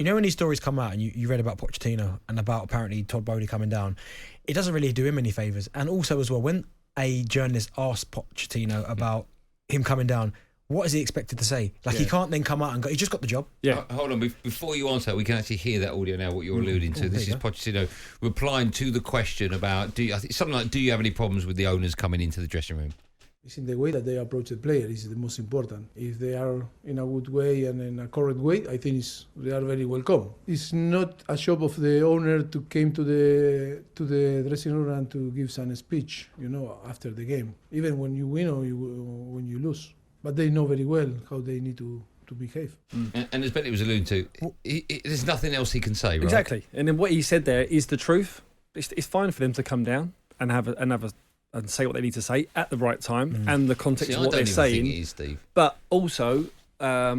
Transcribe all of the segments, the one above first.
You know when these stories come out and you read about Pochettino and about apparently Todd Bowley coming down, it doesn't really do him any favours. And also as well, when a journalist asked Pochettino about him coming down, what is he expected to say? Like, he can't then come out and go, he just got the job. Yeah. Hold on. Before you answer that, we can actually hear that audio now, what you're alluding to. This is Pochettino replying to the question about, something like, do you have any problems with the owners coming into the dressing room? It's in the way that they approach the player is the most important. If they are in a good way and in a correct way, I think they are very welcome. It's not a job of the owner to came to the dressing room and to give some speech, after the game, even when you win or when you lose. But they know very well how they need to behave. And as Bentley was alluding to, there's nothing else he can say, right? Exactly. And then what he said there is the truth. It's fine for them to come down and say what they need to say at the right time and the context of what they're saying. I don't think it is, Steve. But also, I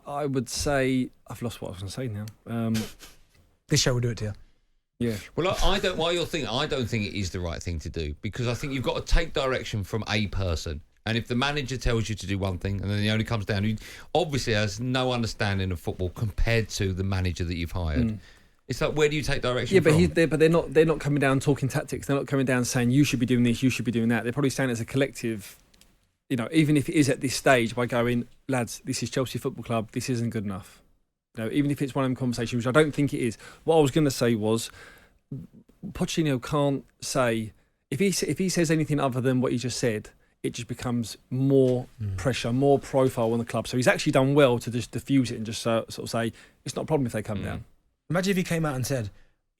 would say I've lost what I was going to say now. This show will do it to you. Yeah. Well, I don't think it is the right thing to do, because I think you've got to take direction from a person. And if the manager tells you to do one thing and then he only comes down, who obviously has no understanding of football compared to the manager that you've hired. It's like, where do you take direction from? But they're not coming down talking tactics. They're not coming down saying you should be doing this, you should be doing that. They're probably saying as a collective, even if it is at this stage, by going, lads, this is Chelsea Football Club, this isn't good enough. Even if it's one of them conversations, which I don't think it is. What I was going to say was, Pochettino can't say, if he says anything other than what he just said, it just becomes more pressure, more profile on the club. So he's actually done well to just diffuse it and just sort of say, it's not a problem if they come down. Imagine if he came out and said,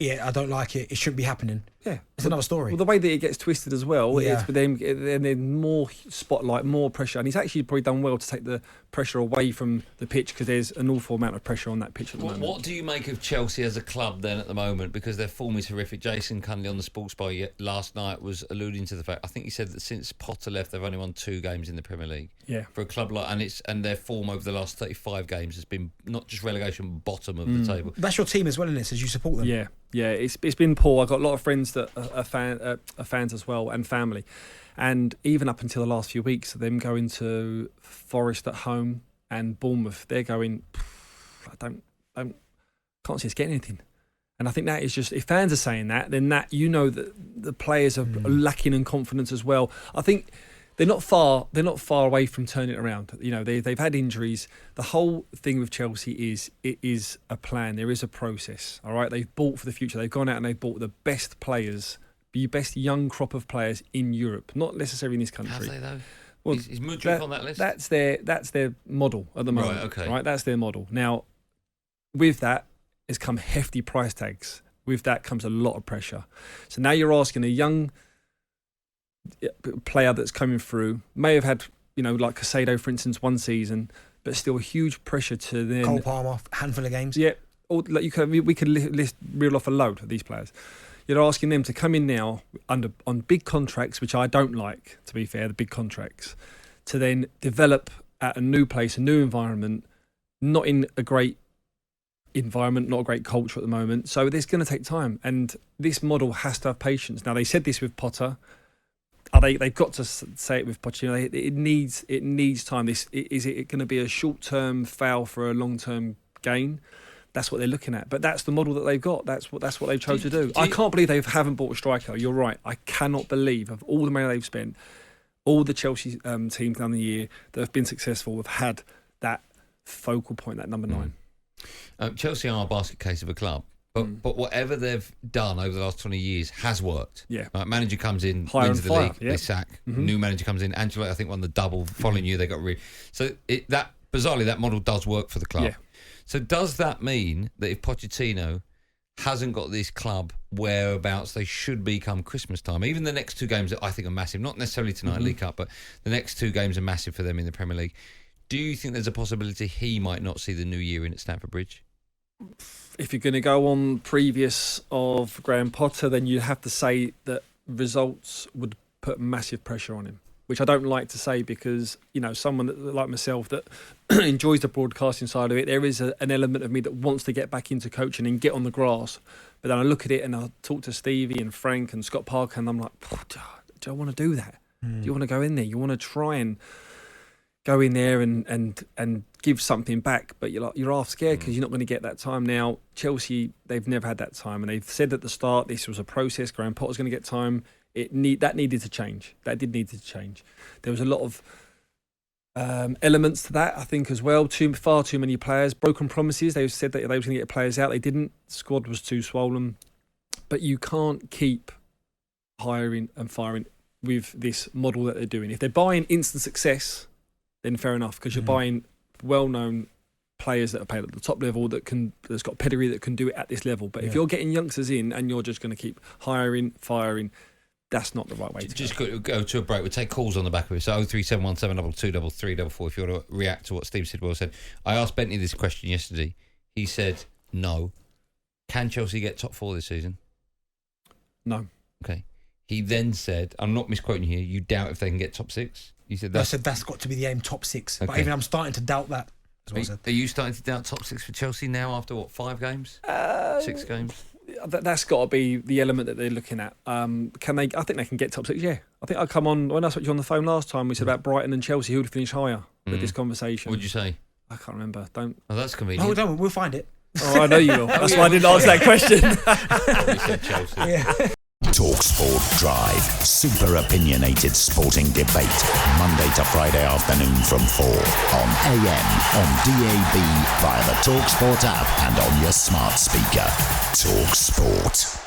I don't like it, it shouldn't be happening. Yeah. It's another story. Well, the way that it gets twisted as well, it's with them, and then more spotlight, more pressure. And he's actually probably done well to take the pressure away from the pitch, because there's an awful amount of pressure on that pitch at the moment. What do you make of Chelsea as a club then at the moment? Because their form is horrific. Jason Cunley on the Sports Bar last night was alluding to the fact, I think he said that since Potter left, they've only won 2 games in the Premier League. Yeah. For a club and their form over the last 35 games has been not just relegation, bottom of the table. That's your team as well, isn't it? Says you support them. Yeah, it's been poor. I've got a lot of friends that are fans as well, and family. And even up until the last few weeks, them going to Forest at home and Bournemouth, they're going, I can't see us getting anything. And I think that is just, if fans are saying that, then that, that the players are lacking in confidence as well. I think they're not far away from turning it around. They've had injuries. The whole thing with Chelsea is, it is a plan. There is a process. All right, they've bought for the future. They've gone out and they've bought the best players, the best young crop of players in Europe, not necessarily in this country. Have they though? Well, is Mudryk on that list? That's their model at the moment. Right, okay. Right, that's their model. Now, with that has come hefty price tags. With that comes a lot of pressure. So now you're asking a young player that's coming through, may have had, like Casado, for instance, one season, but still a huge pressure to then. Cole Palmer, handful of games. Yeah, or like we could reel off a load of these players. You're asking them to come in now on big contracts, which I don't like, to be fair, the big contracts, to then develop at a new place, a new environment, not in a great environment, not a great culture at the moment. So it's going to take time, and this model has to have patience. Now, they said this with Potter. They've got to say it with Pochettino. It needs time. Is it going to be a short-term foul for a long-term gain? That's what they're looking at. But that's the model that they've got. That's what they've chosen to do. I can't believe they haven't bought a striker. You're right. I cannot believe, of all the money they've spent, all the Chelsea teams down the year that have been successful have had that focal point, that number 9. Chelsea are a basket case of a club. But whatever they've done over the last 20 years has worked. Yeah. Manager comes in, Hire wins and the fire, league, they sack. New manager comes in. Ancelotti, I think, won the double. Following year, they got So bizarrely, that model does work for the club. Yeah. So does that mean that if Pochettino hasn't got this club whereabouts they should be come Christmas time, even the next 2 games that I think are massive, not necessarily tonight, League Cup, but the next 2 games are massive for them in the Premier League, do you think there's a possibility he might not see the new year in at Stamford Bridge? If you're going to go on previous of Graham Potter, then you have to say that results would put massive pressure on him, which I don't like to say, because someone that, like myself, that enjoys the broadcasting side of it, there is an element of me that wants to get back into coaching and get on the grass. But then I look at it and I talk to Stevie and Frank and Scott Parker, and I'm like, do I want to do that? Do you want to go in there? You want to try and go in there and give something back, but you're half scared because you're not going to get that time. Now, Chelsea, they've never had that time, and they've said at the start this was a process. Graham Potter's going to get time. That needed to change. That did need to change. There was a lot of elements to that, I think, as well. Far too many players, broken promises. They said that they were going to get players out. They didn't. The squad was too swollen. But you can't keep hiring and firing with this model that they're doing. If they're buying instant success, then fair enough, because you're buying well-known players that are played at the top level that's got pedigree that can do it at this level. But if you're getting youngsters in and you're just going to keep hiring, firing, that's not the right way to just go to a break. We'll take calls on the back of it. So 03717223344 if you want to react to what Steve Sidwell said. I asked Bentley this question yesterday. He said no. Can Chelsea get top 4 this season? No. Okay. He then said, I'm not misquoting here, you doubt if they can get top 6? You said I said that's got to be the aim, top 6. Okay. But even I'm starting to doubt that. Are you starting to doubt top 6 for Chelsea now after, 5 games? 6 games? That's got to be the element that they're looking at. Can they? I think they can get top 6, yeah. I think I come on, when I spoke to you on the phone last time, we said about Brighton and Chelsea, who would finish higher with this conversation. What did you say? I can't remember. Don't. Oh, that's convenient. No, don't. We'll find it. Oh, I know you will. That's why I didn't answer that question. You said Chelsea. Yeah. talkSPORT Drive. Super opinionated sporting debate. Monday to Friday afternoon from 4 on AM, on DAB, via the talkSPORT app and on your smart speaker. talkSPORT.